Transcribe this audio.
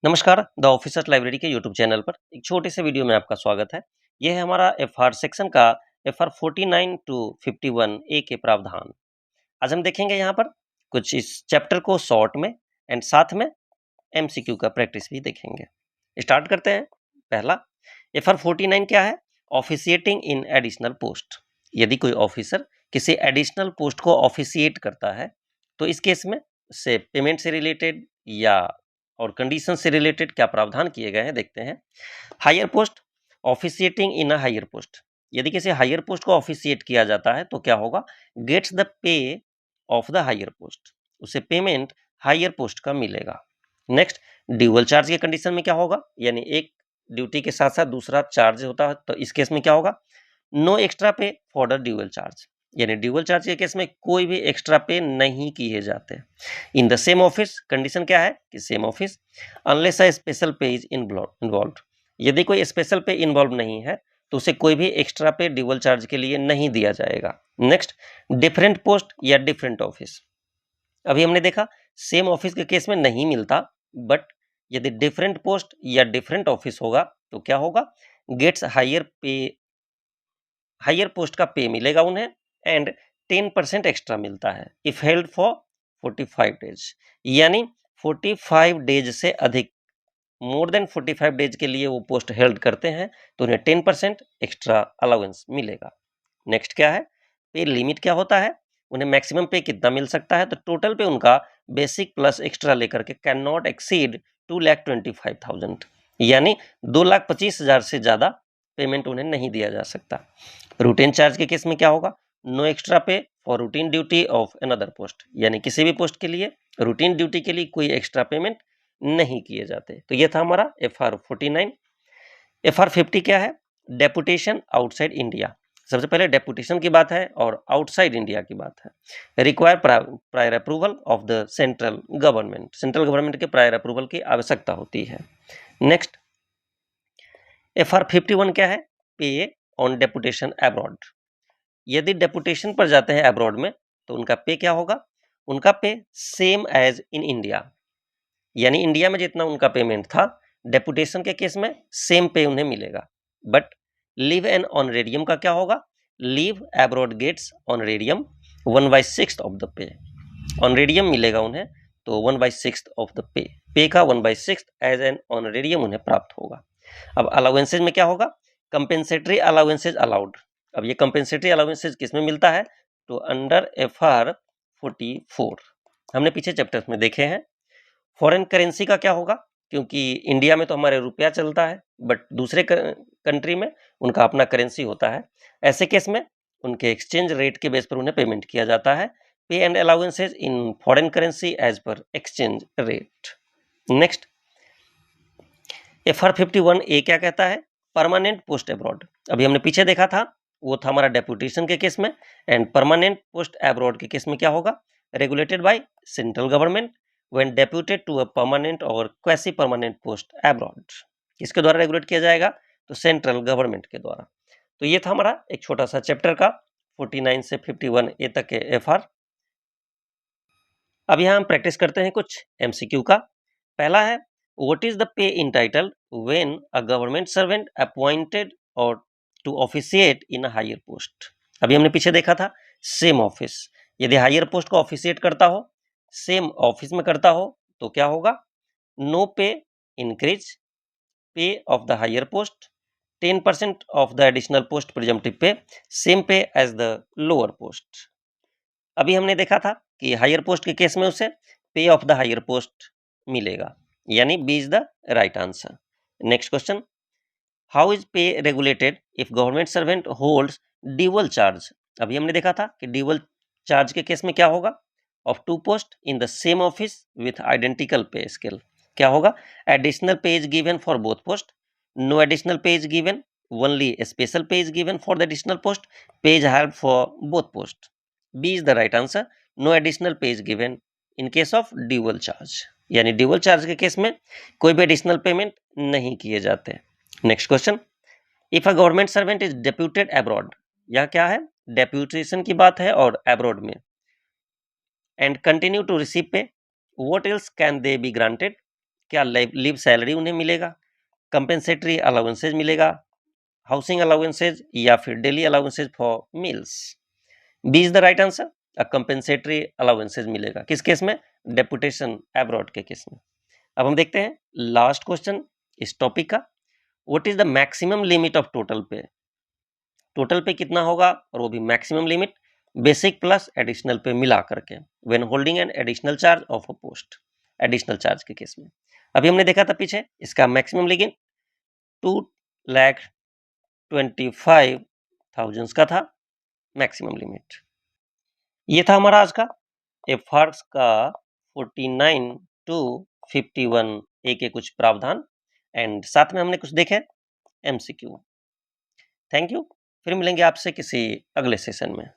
नमस्कार, the officers library के YouTube channel पर एक छोटे से वीडियो में आपका स्वागत है। यह है हमारा एफआर सेक्शन का एफआर 49 टू 51 ए के प्रावधान। आज हम देखेंगे यहाँ पर कुछ इस चैप्टर को शॉर्ट में एंड साथ में एमसीक्यू का प्रैक्टिस भी देखेंगे। स्टार्ट करते हैं। पहला, एफआर 49 क्या है? Officiating in additional post. यदि कोई ऑफिसर किसी एडिशनल पोस्ट को ऑफिशिएट करता है तो इस केस में से पेमेंट से रिलेटेड या और कंडीशन से रिलेटेड क्या प्रावधान किए गए हैं देखते हैं। Higher post, officiating in a higher post. यदि किसी हायर पोस्ट को ऑफिशिएट किया जाता है तो क्या होगा? Gets the pay of the higher post. उसे पेमेंट हायर पोस्ट का मिलेगा। नेक्स्ट, ड्यूअल चार्ज के कंडीशन में क्या होगा? यानी एक ड्यूटी के साथ साथ दूसरा चार्ज होता है तो इस केस में क्या होगा? नो एक्स्ट्रा पे फॉर द ड्यूअल चार्ज। यानी ड्यूअल चार्ज के केस में कोई भी एक्स्ट्रा पे नहीं किए जाते। इन द सेम ऑफिस, कंडीशन क्या है कि same office, unless a special pay is involve. यदि कोई स्पेशल पे इन्वॉल्व नहीं है तो उसे कोई भी एक्स्ट्रा पे ड्यूअल चार्ज के लिए नहीं दिया जाएगा। नेक्स्ट, डिफरेंट पोस्ट या डिफरेंट ऑफिस। अभी हमने देखा सेम ऑफिस के केस में नहीं मिलता, बट यदि डिफरेंट पोस्ट या डिफरेंट ऑफिस होगा तो क्या होगा? गेट्स हायर पे, हायर पोस्ट का पे मिलेगा उन्हें एंड 10% एक्स्ट्रा मिलता है इफ हेल्ड फॉर 45 डेज। यानी 45 डेज से अधिक, मोर देन 45 डेज के लिए वो पोस्ट हेल्ड करते हैं तो उन्हें 10% एक्स्ट्रा अलाउंस मिलेगा। नेक्स्ट क्या है? पे लिमिट क्या होता है? उन्हें मैक्सिमम पे कितना मिल सकता है? तो टोटल पे उनका बेसिक प्लस एक्स्ट्रा लेकर के कैन नॉट एक्सीड 2,25,000। यानी 2,25,000 से ज्यादा पेमेंट उन्हें नहीं दिया जा सकता। रूटीन चार्ज के केस में क्या होगा? नो एक्स्ट्रा पे for routine duty of another post. यानी किसी भी पोस्ट के लिए, रूटीन ड्यूटी के लिए कोई एक्स्ट्रा पेमेंट नहीं किए जाते। तो ये था हमारा एफआर 49। एफआर 50 क्या है? Deputation outside India. सबसे पहले डेपुटेशन की बात है और आउटसाइड इंडिया की बात है। Require prior approval of the central government. Central government के प्रायर अप्रूवल की आवश्यकता होती है। नेक्स्ट, एफआर 51 क्या है? पे ऑन डेपुटेशन अब्रॉड। यदि डेपुटेशन पर जाते हैं अब्रॉड में तो उनका पे क्या होगा? उनका पे सेम एज इन इंडिया। यानी इंडिया में जितना उनका पेमेंट था, डेपुटेशन के केस में सेम पे उन्हें मिलेगा। बट लिव एंड ऑनरेडियम का क्या होगा? Live abroad gets honorarium 1/6 of the pay. Honorarium मिलेगा उन्हें तो 1/6 ऑफ द पे। पे का 1/6 एज एन ऑनरेडियम उन्हें प्राप्त होगा। अब अलाउंसेज में क्या होगा? Compensatory allowances allowed. अब ये कंपेंसेटरी अलाउंसेज किसमें मिलता है? तो अंडर एफआर 44 हमने पीछे चैप्टर्स में देखे हैं। फॉरेन करेंसी का क्या होगा? क्योंकि इंडिया में तो हमारे रुपया चलता है, बट दूसरे कंट्री में उनका अपना करेंसी होता है। ऐसे केस में उनके एक्सचेंज रेट के बेस पर उन्हें पेमेंट किया जाता है। Pay and allowances in foreign currency as per exchange rate. Next, FR 51 A क्या कहता है? Permanent post abroad. अभी हमने पीछे देखा था, वो था हमारा डेपुटेशन के केस में। एंड परमानेंट पोस्ट अब्रॉड के केस में क्या होगा? Regulated by central government when deputed to a permanent और क्वासी परमानेंट पोस्ट अब्रॉड। किसके द्वारा रेगुलेट किया जाएगा? तो सेंट्रल गवर्नमेंट के द्वारा। तो ये था हमारा एक छोटा सा चैप्टर का 49 से 51 ए तक के एफआर। अब यहाँ हम प्रैक्टिस करते हैं कुछ एमसीक्यू का। पहला है, what is the pay entitled when a government servant appointed or to officiate in a higher post. अभी हमने पीछे देखा था सेम ऑफिस। यदि हायर पोस्ट को ऑफिशिएट करता हो, सेम ऑफिस में करता हो तो क्या होगा? No pay increase pay of the higher post, 10% of the additional post presumptive pay, same pay as the lower post. अभी हमने देखा था कि हायर पोस्ट के केस में उसे पे ऑफ द हायर पोस्ट मिलेगा, यानी B is the right answer. Next question, how is pay regulated if government servant holds dual charge. अभी हमने देखा था कि ड्यूअल चार्ज के केस में क्या होगा? Of two post in the same office with identical pay scale. क्या होगा? Additional pay is given for both post, no additional pay is given, only special pay is given for the additional post, pay is hired for both post. B is the right answer, no additional pay is given in case of dual charge. यानी dual charge के case में कोई भी additional payment नहीं किए जाते। Next question, if a government servant is deputed abroad. यह क्या है? डेप्यूटेशन की बात है और अब्रॉड में, and continue to receive pay, what else can they be granted? क्या लीव सैलरी उन्हें मिलेगा, कंपेंसेटरी अलाउंसेज मिलेगा, हाउसिंग अलाउंसेज या फिर daily allowances for meals. B is the right answer, compensatory allowances मिलेगा। किस केस में? डेपुटेशन एब्रॉड के केस में। अब हम देखते हैं लास्ट क्वेश्चन इस टॉपिक का। What is the maximum limit of total पे? टोटल पे कितना होगा, और वो भी maximum limit basic plus additional पे मिला करके, when holding an additional charge of a post, additional charge के केस में। अभी हमने देखा था पीछे, इसका मैक्सिमम लिमिट 2,25,000 का था मैक्सिमम लिमिट। ये था हमारा आज का एफआर्स का 49 टू 51 ए के कुछ प्रावधान, एंड साथ में हमने कुछ देखे एमसीक्यू। थैंक यू, फिर मिलेंगे आपसे किसी अगले सेशन में।